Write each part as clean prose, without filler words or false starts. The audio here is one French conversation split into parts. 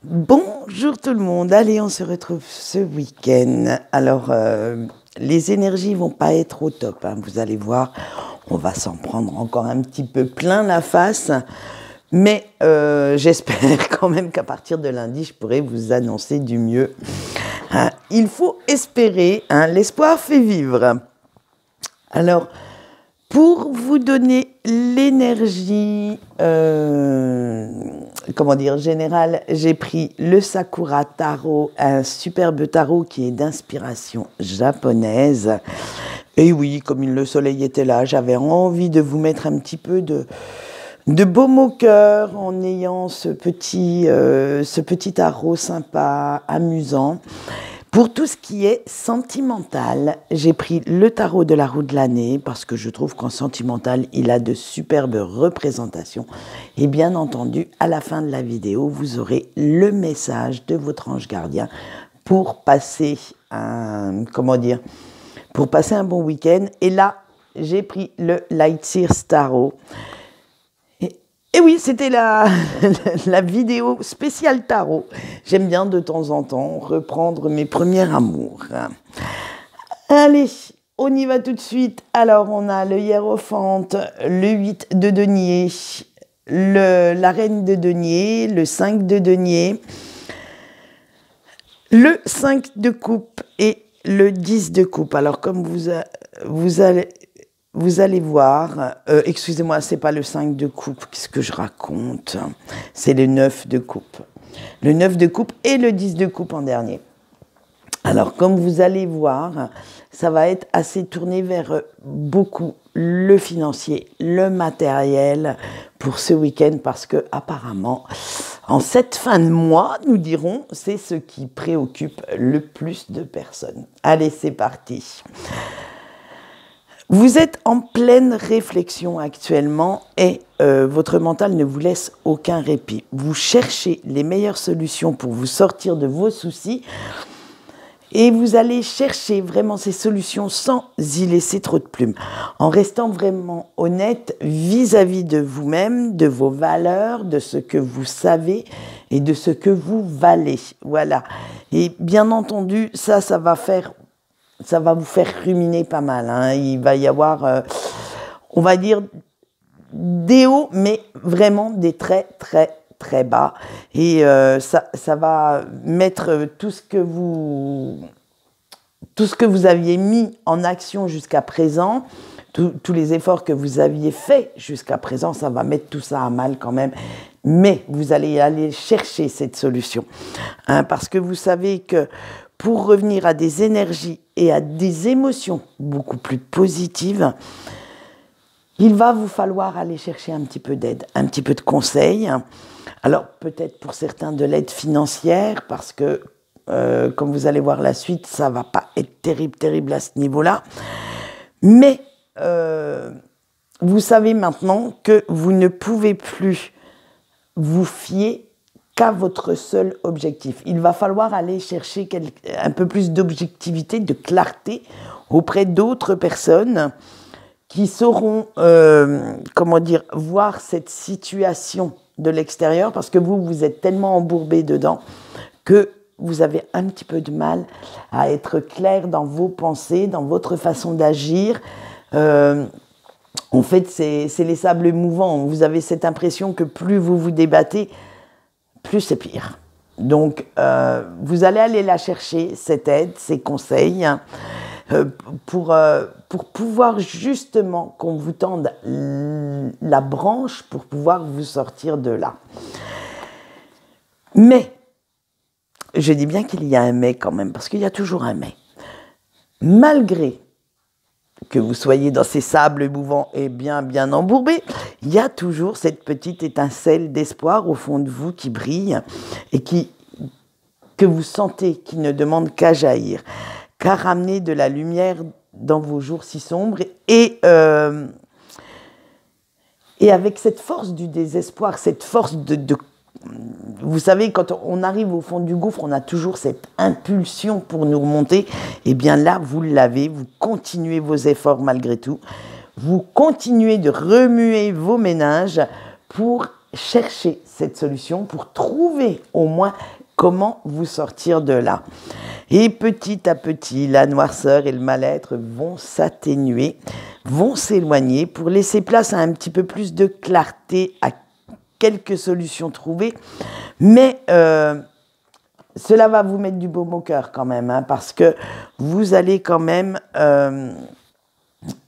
Bonjour tout le monde, allez on se retrouve ce week-end. Alors les énergies vont pas être au top, hein. Vous allez voir, on va s'en prendre encore un petit peu plein la face. Mais j'espère quand même qu'à partir de lundi, je pourrai vous annoncer du mieux. Hein, il faut espérer, hein, l'espoir fait vivre. Alors, pour vous donner l'énergie, comment dire, générale, j'ai pris le Sakura Tarot, un superbe tarot qui est d'inspiration japonaise. Et oui, comme le soleil était là, j'avais envie de vous mettre un petit peu de baume au cœur en ayant ce petit tarot sympa, amusant. Pour tout ce qui est sentimental, j'ai pris le tarot de la roue de l'année parce que je trouve qu'en sentimental, il a de superbes représentations. Et bien entendu, à la fin de la vidéo, vous aurez le message de votre ange gardien pour passer pour passer un bon week-end. Et là, j'ai pris le Lightseers Tarot. Et oui, c'était la vidéo spéciale tarot. J'aime bien de temps en temps reprendre mes premiers amours. Allez, on y va tout de suite. Alors, on a le hiérophant, le 8 de denier, la reine de denier, le 5 de denier, le 5 de coupe et le 10 de coupe. Alors, comme vous allez voir, excusez-moi, c'est pas le 5 de coupe, qu'est-ce que je raconte? C'est le 9 de coupe. Le 9 de coupe et le 10 de coupe en dernier. Alors, comme vous allez voir, ça va être assez tourné vers beaucoup le financier, le matériel pour ce week-end parce que apparemment, en cette fin de mois, nous dirons, c'est ce qui préoccupe le plus de personnes. Allez, c'est parti. Vous êtes en pleine réflexion actuellement et votre mental ne vous laisse aucun répit. Vous cherchez les meilleures solutions pour vous sortir de vos soucis et vous allez chercher vraiment ces solutions sans y laisser trop de plumes, en restant vraiment honnête vis-à-vis de vous-même, de vos valeurs, de ce que vous savez et de ce que vous valez. Voilà. Et bien entendu, ça va vous faire ruminer pas mal. Hein. Il va y avoir, on va dire, des hauts, mais vraiment des très, très, très bas. Et ça va mettre tout ce que vous aviez mis en action jusqu'à présent, tous les efforts que vous aviez faits jusqu'à présent, ça va mettre tout ça à mal quand même. Mais vous allez aller chercher cette solution. Hein, parce que vous savez que pour revenir à des énergies et à des émotions beaucoup plus positives, il va vous falloir aller chercher un petit peu d'aide, un petit peu de conseils. Alors peut-être pour certains de l'aide financière, parce que comme vous allez voir la suite, ça ne va pas être terrible à ce niveau-là. Mais vous savez maintenant que vous ne pouvez plus vous fier qu'à votre seul objectif. Il va falloir aller chercher un peu plus d'objectivité, de clarté auprès d'autres personnes qui sauront, voir cette situation de l'extérieur, parce que vous êtes tellement embourbé dedans que vous avez un petit peu de mal à être clair dans vos pensées, dans votre façon d'agir. En fait, c'est les sables mouvants. Vous avez cette impression que plus vous vous débattez, plus c'est pire. Donc, vous allez aller la chercher, cette aide, ces conseils, pour pouvoir justement qu'on vous tende la branche pour pouvoir vous sortir de là. Mais, je dis bien qu'il y a un mais quand même, parce qu'il y a toujours un mais. Malgré que vous soyez dans ces sables mouvants et bien embourbés, il y a toujours cette petite étincelle d'espoir au fond de vous qui brille et que vous sentez, qui ne demande qu'à jaillir, qu'à ramener de la lumière dans vos jours si sombres et avec cette force du désespoir, cette force de vous savez, quand on arrive au fond du gouffre, on a toujours cette impulsion pour nous remonter. Et bien là, vous l'avez, vous continuez vos efforts malgré tout. Vous continuez de remuer vos méninges pour chercher cette solution pour trouver au moins comment vous sortir de là. Et petit à petit, la noirceur et le mal-être vont s'atténuer, vont s'éloigner pour laisser place à un petit peu plus de clarté, à quelques solutions trouvées. Mais cela va vous mettre du baume au cœur quand même, hein, parce que vous allez quand même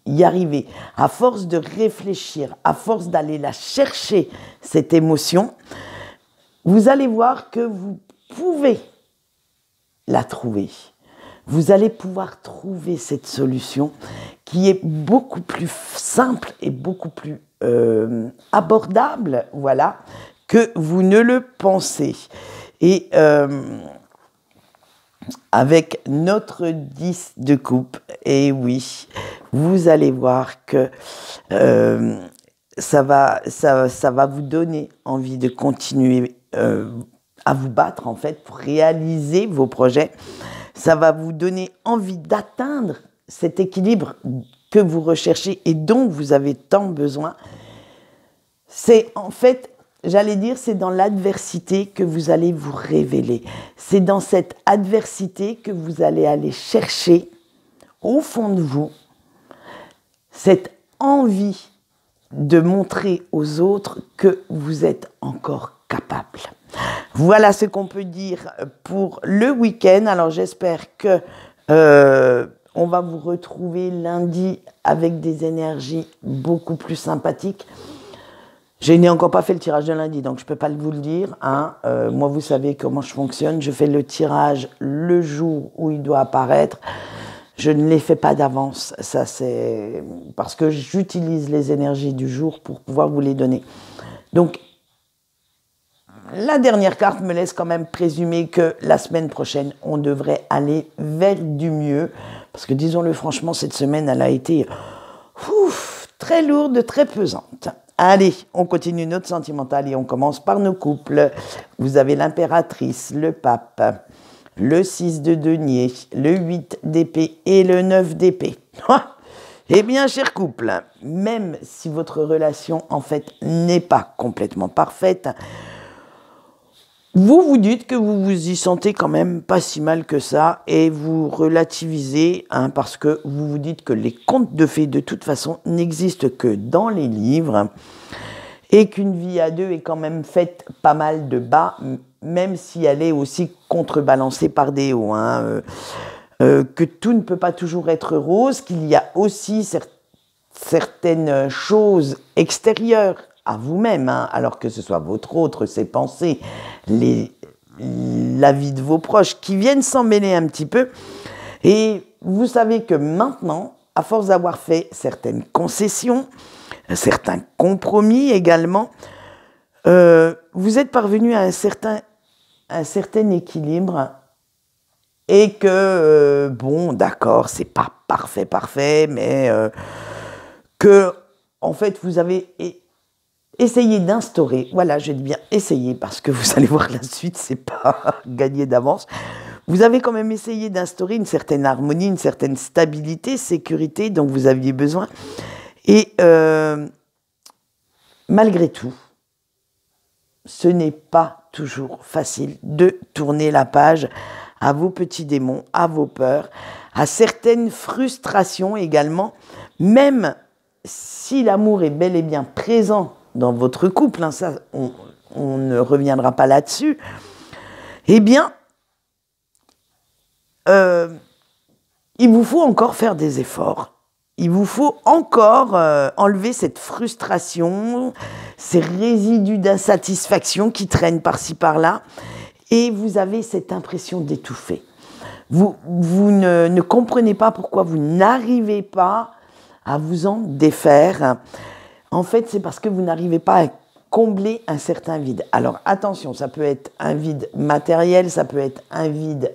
y arriver. À force de réfléchir, à force d'aller la chercher, cette émotion, vous allez voir que vous pouvez la trouver. Vous allez pouvoir trouver cette solution qui est beaucoup plus simple et beaucoup plus abordable, voilà, que vous ne le pensez. Et avec notre 10 de coupe, et oui, vous allez voir que ça va vous donner envie de continuer à vous battre en fait pour réaliser vos projets. Ça va vous donner envie d'atteindre cet équilibre que vous recherchez et dont vous avez tant besoin. C'est en fait, j'allais dire, c'est dans l'adversité que vous allez vous révéler. C'est dans cette adversité que vous allez aller chercher au fond de vous cette envie de montrer aux autres que vous êtes encore capable. Voilà ce qu'on peut dire pour le week-end. Alors j'espère que on va vous retrouver lundi avec des énergies beaucoup plus sympathiques. Je n'ai encore pas fait le tirage de lundi, donc je ne peux pas vous le dire. Hein. Moi, vous savez comment je fonctionne. Je fais le tirage le jour où il doit apparaître. Je ne les fais pas d'avance. Ça, c'est parce que j'utilise les énergies du jour pour pouvoir vous les donner. Donc, la dernière carte me laisse quand même présumer que la semaine prochaine, on devrait aller vers du mieux. Parce que, disons-le franchement, cette semaine, elle a été très lourde, très pesante. Allez, on continue notre sentimental et on commence par nos couples. Vous avez l'impératrice, le pape, le 6 de denier, le 8 d'épée et le 9 d'épée. Eh bien, cher couple, même si votre relation, en fait, n'est pas complètement parfaite, vous vous dites que vous vous y sentez quand même pas si mal que ça et vous relativisez, hein, parce que vous vous dites que les contes de fées, de toute façon, n'existent que dans les livres et qu'une vie à deux est quand même faite pas mal de bas, même si elle est aussi contrebalancée par des hauts. Hein, que tout ne peut pas toujours être rose, qu'il y a aussi certaines choses extérieures à vous-même, hein, alors que ce soit votre autre, ses pensées, la vie de vos proches, qui viennent s'en mêler un petit peu. Et vous savez que maintenant, à force d'avoir fait certaines concessions, certains compromis également, vous êtes parvenu à un certain équilibre et que, bon, d'accord, c'est pas parfait, mais que, en fait, vous avez essayez d'instaurer, voilà, je dis bien essayer, parce que vous allez voir la suite, c'est pas gagné d'avance. Vous avez quand même essayé d'instaurer une certaine harmonie, une certaine stabilité, sécurité dont vous aviez besoin. Et malgré tout, ce n'est pas toujours facile de tourner la page à vos petits démons, à vos peurs, à certaines frustrations également, même si l'amour est bel et bien présent dans votre couple, hein, ça, on ne reviendra pas là-dessus, eh bien, il vous faut encore faire des efforts. Il vous faut encore enlever cette frustration, ces résidus d'insatisfaction qui traînent par-ci par-là, et vous avez cette impression d'étouffer. Vous ne comprenez pas pourquoi vous n'arrivez pas à vous en défaire. En fait, c'est parce que vous n'arrivez pas à combler un certain vide. Alors, attention, ça peut être un vide matériel, ça peut être un vide,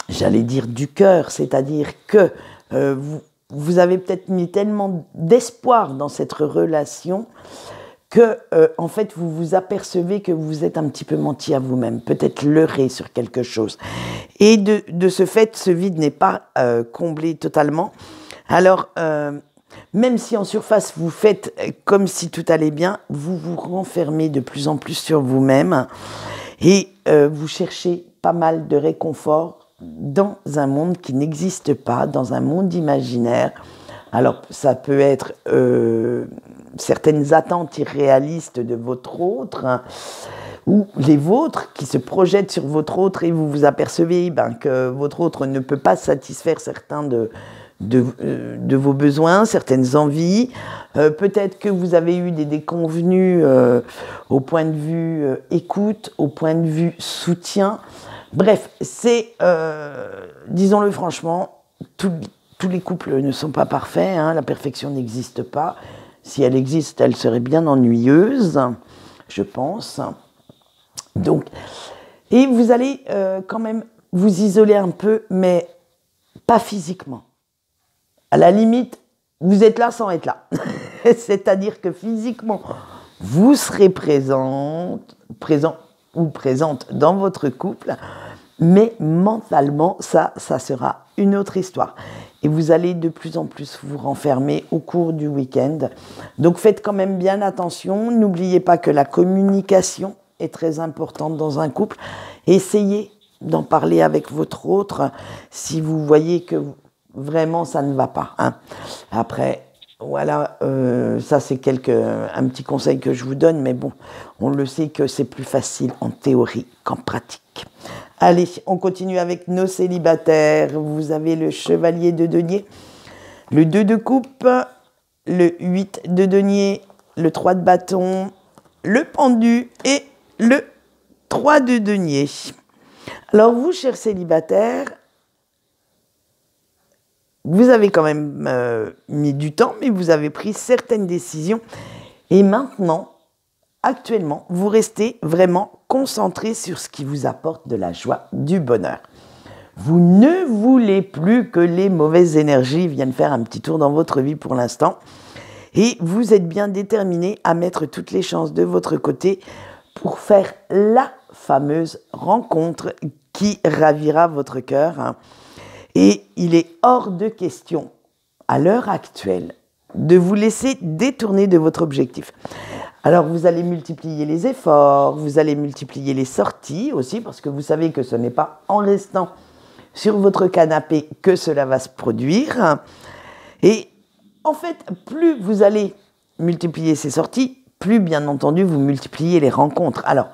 j'allais dire, du cœur, c'est-à-dire que vous avez peut-être mis tellement d'espoir dans cette relation que, en fait, vous vous apercevez que vous êtes un petit peu menti à vous-même, peut-être leurré sur quelque chose. Et de ce fait, ce vide n'est pas comblé totalement. Alors, même si en surface vous faites comme si tout allait bien, vous vous renfermez de plus en plus sur vous-même et vous cherchez pas mal de réconfort dans un monde qui n'existe pas, dans un monde imaginaire. Alors ça peut être certaines attentes irréalistes de votre autre, hein, ou les vôtres qui se projettent sur votre autre et vous vous apercevez que votre autre ne peut pas satisfaire certains de vos besoins, certaines envies. Peut-être que vous avez eu des déconvenues au point de vue écoute, au point de vue soutien. Bref, c'est, disons-le franchement, tous les couples ne sont pas parfaits, hein, la perfection n'existe pas. Si elle existe, elle serait bien ennuyeuse, je pense. Donc, et vous allez quand même vous isoler un peu, mais pas physiquement. À la limite, vous êtes là sans être là. C'est-à-dire que physiquement, vous serez présent ou présente dans votre couple, mais mentalement, ça sera une autre histoire. Et vous allez de plus en plus vous renfermer au cours du week-end. Donc faites quand même bien attention. N'oubliez pas que la communication est très importante dans un couple. Essayez d'en parler avec votre autre si vous voyez que vraiment ça ne va pas. Hein. Après, voilà, ça c'est un petit conseil que je vous donne, mais bon, on le sait que c'est plus facile en théorie qu'en pratique. Allez, on continue avec nos célibataires. Vous avez le chevalier de denier, le 2 de coupe, le 8 de denier, le 3 de bâton, le pendu et le 3 de denier. Alors vous, chers célibataires, vous avez quand même mis du temps, mais vous avez pris certaines décisions. Et maintenant, actuellement, vous restez vraiment concentré sur ce qui vous apporte de la joie, du bonheur. Vous ne voulez plus que les mauvaises énergies viennent faire un petit tour dans votre vie pour l'instant. Et vous êtes bien déterminé à mettre toutes les chances de votre côté pour faire la fameuse rencontre qui ravira votre cœur. Hein. Et il est hors de question, à l'heure actuelle, de vous laisser détourner de votre objectif. Alors, vous allez multiplier les efforts, vous allez multiplier les sorties aussi, parce que vous savez que ce n'est pas en restant sur votre canapé que cela va se produire. Et en fait, plus vous allez multiplier ces sorties, plus, bien entendu, vous multipliez les rencontres. Alors,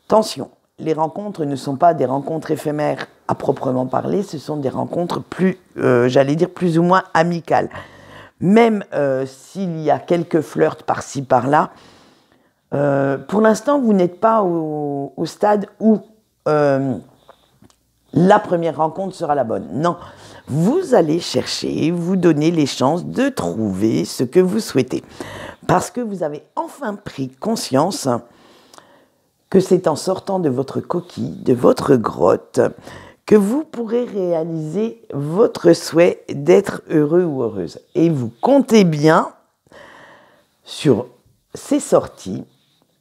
attention, les rencontres ne sont pas des rencontres éphémères à proprement parler, ce sont des rencontres plus, j'allais dire, plus ou moins amicales. Même s'il y a quelques flirts par-ci, par-là, pour l'instant, vous n'êtes pas au stade où la première rencontre sera la bonne. Non, vous allez chercher, vous donner les chances de trouver ce que vous souhaitez. Parce que vous avez enfin pris conscience que c'est en sortant de votre coquille, de votre grotte, que vous pourrez réaliser votre souhait d'être heureux ou heureuse. Et vous comptez bien sur ces sorties,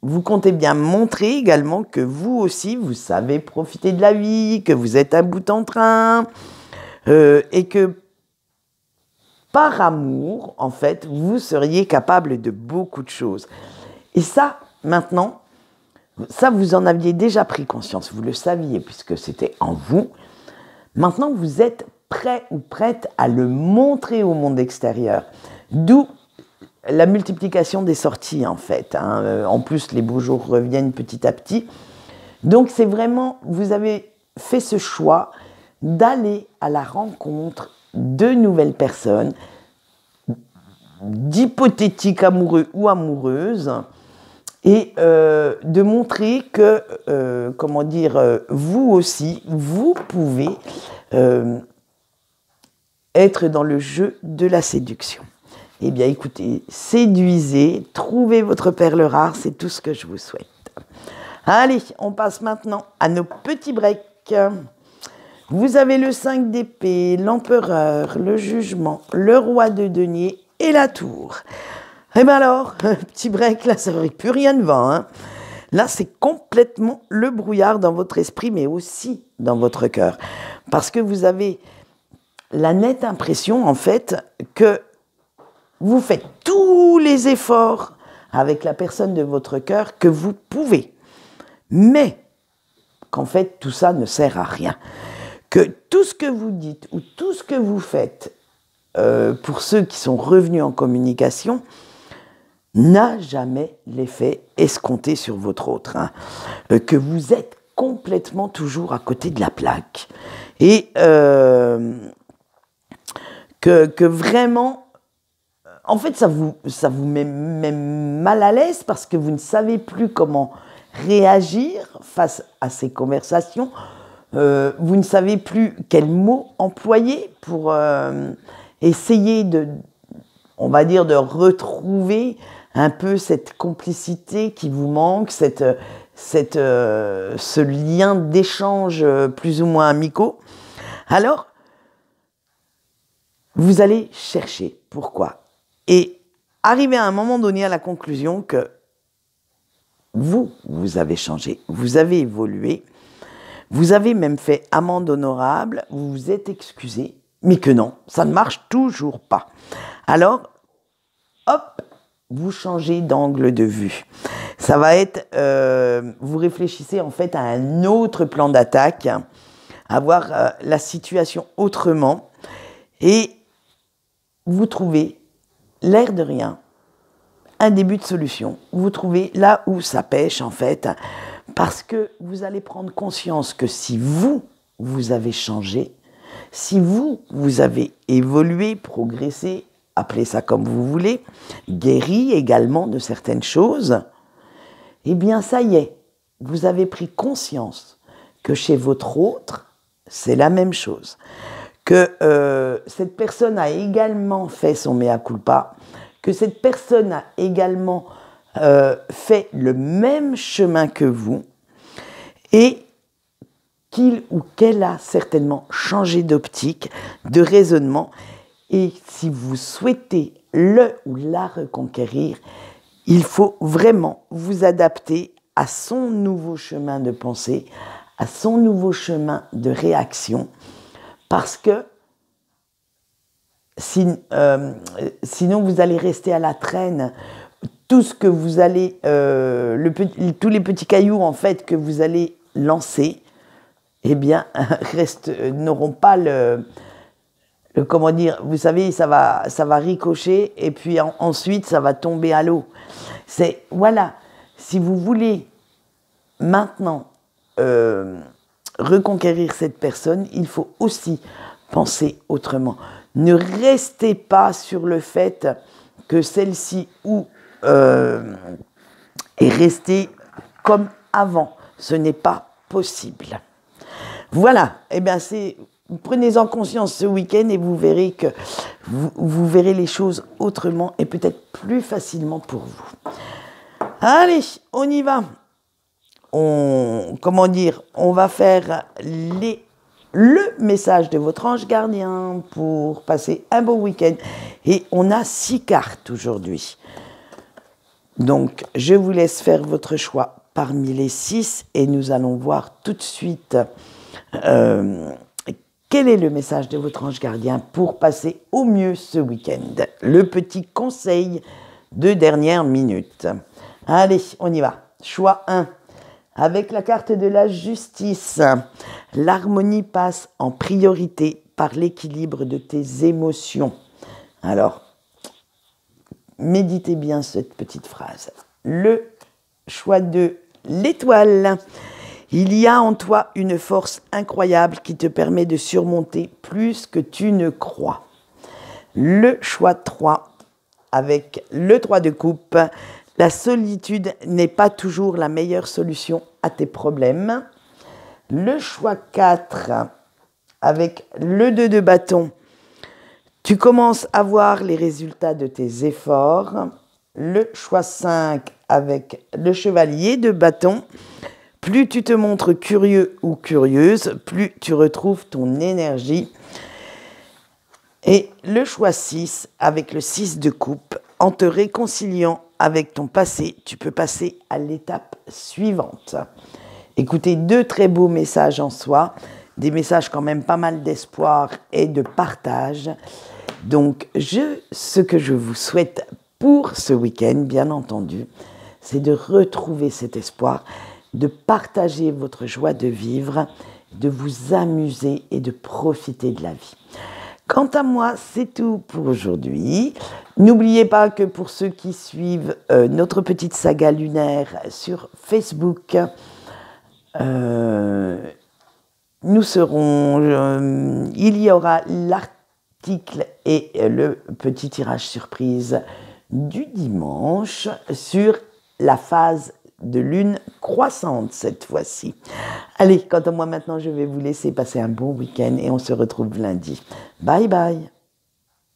vous comptez bien montrer également que vous aussi, vous savez profiter de la vie, que vous êtes à bout en train, et que par amour, en fait, vous seriez capable de beaucoup de choses. Et ça, maintenant, ça, vous en aviez déjà pris conscience, vous le saviez, puisque c'était en vous. Maintenant, vous êtes prêt ou prête à le montrer au monde extérieur. D'où la multiplication des sorties, en fait. Hein. En plus, les beaux jours reviennent petit à petit. Donc, c'est vraiment, vous avez fait ce choix d'aller à la rencontre de nouvelles personnes, d'hypothétiques amoureux ou amoureuses, et de montrer que, vous aussi, vous pouvez être dans le jeu de la séduction. Eh bien, écoutez, séduisez, trouvez votre perle rare, c'est tout ce que je vous souhaite. Allez, on passe maintenant à nos petits breaks. Vous avez le 5 d'épée, l'empereur, le jugement, le roi de denier et la tour. Eh bien alors, petit break, là, ça ne plus rien ne va. Hein. Là, c'est complètement le brouillard dans votre esprit, mais aussi dans votre cœur. Parce que vous avez la nette impression, en fait, que Vous faites tous les efforts avec la personne de votre cœur que vous pouvez. Mais qu'en fait, tout ça ne sert à rien. Que tout ce que vous dites ou tout ce que vous faites pour ceux qui sont revenus en communication n'a jamais l'effet escompté sur votre autre. Hein. Que vous êtes complètement toujours à côté de la plaque. Et que vraiment, en fait, ça vous met même mal à l'aise parce que vous ne savez plus comment réagir face à ces conversations. Vous ne savez plus quels mots employer pour essayer on va dire, de retrouver un peu cette complicité qui vous manque, ce lien d'échange plus ou moins amicaux. Alors, vous allez chercher pourquoi. Et arriver à un moment donné à la conclusion que vous avez changé, vous avez évolué, vous avez même fait amende honorable, vous vous êtes excusé, mais que non, ça ne marche toujours pas. Alors, hop, vous changez d'angle de vue. Ça va être, vous réfléchissez en fait à un autre plan d'attaque, à voir la situation autrement, et vous trouvez, l'air de rien, un début de solution. Vous trouvez là où ça pêche en fait, parce que vous allez prendre conscience que si vous avez changé, si vous avez évolué, progressé, appelez ça comme vous voulez, guéri également de certaines choses, eh bien ça y est, vous avez pris conscience que chez votre autre, c'est la même chose. Que cette personne a également fait son mea culpa, que cette personne a également fait le même chemin que vous, et qu'il ou qu'elle a certainement changé d'optique, de raisonnement, et si vous souhaitez le ou la reconquérir, il faut vraiment vous adapter à son nouveau chemin de pensée, à son nouveau chemin de réaction, parce que sinon vous allez rester à la traîne. Tout ce que vous allez, tous les petits cailloux en fait que vous allez lancer, eh bien, n'auront pas comment dire, vous savez, ça va ricocher et puis ensuite ça va tomber à l'eau. Voilà, si vous voulez maintenant reconquérir cette personne, il faut aussi penser autrement. Ne restez pas sur le fait que celle-ci est restée comme avant. Ce n'est pas possible. Voilà, eh bien prenez-en conscience ce week-end et vous verrez que vous verrez les choses autrement et peut-être plus facilement pour vous. Allez, on y va. On va faire le message de votre ange gardien pour passer un bon week-end. Et on a 6 cartes aujourd'hui. Donc, je vous laisse faire votre choix parmi les 6 et nous allons voir tout de suite quel est le message de votre ange gardien pour passer au mieux ce week-end. Le petit conseil de dernière minute. Allez, on y va. Choix 1. Avec la carte de la justice, l'harmonie passe en priorité par l'équilibre de tes émotions. Alors, méditez bien cette petite phrase. Le choix 2, l'étoile. Il y a en toi une force incroyable qui te permet de surmonter plus que tu ne crois. Le choix 3, avec le 3 de coupe. La solitude n'est pas toujours la meilleure solution à tes problèmes. Le choix 4, avec le 2 de bâton, tu commences à voir les résultats de tes efforts. Le choix 5, avec le chevalier de bâton, plus tu te montres curieux ou curieuse, plus tu retrouves ton énergie. Et le choix 6, avec le 6 de coupe, en te réconciliant avec ton passé, tu peux passer à l'étape suivante. Écoutez, 2 très beaux messages en soi, des messages quand même pas mal d'espoir et de partage. Donc, ce que je vous souhaite pour ce week-end, bien entendu, c'est de retrouver cet espoir, de partager votre joie de vivre, de vous amuser et de profiter de la vie. Quant à moi, c'est tout pour aujourd'hui. N'oubliez pas que pour ceux qui suivent notre petite saga lunaire sur Facebook, nous serons, il y aura l'article et le petit tirage surprise du dimanche sur la phase de lune croissante cette fois-ci. Allez, quant à moi maintenant, je vais vous laisser passer un bon week-end et on se retrouve lundi. Bye bye.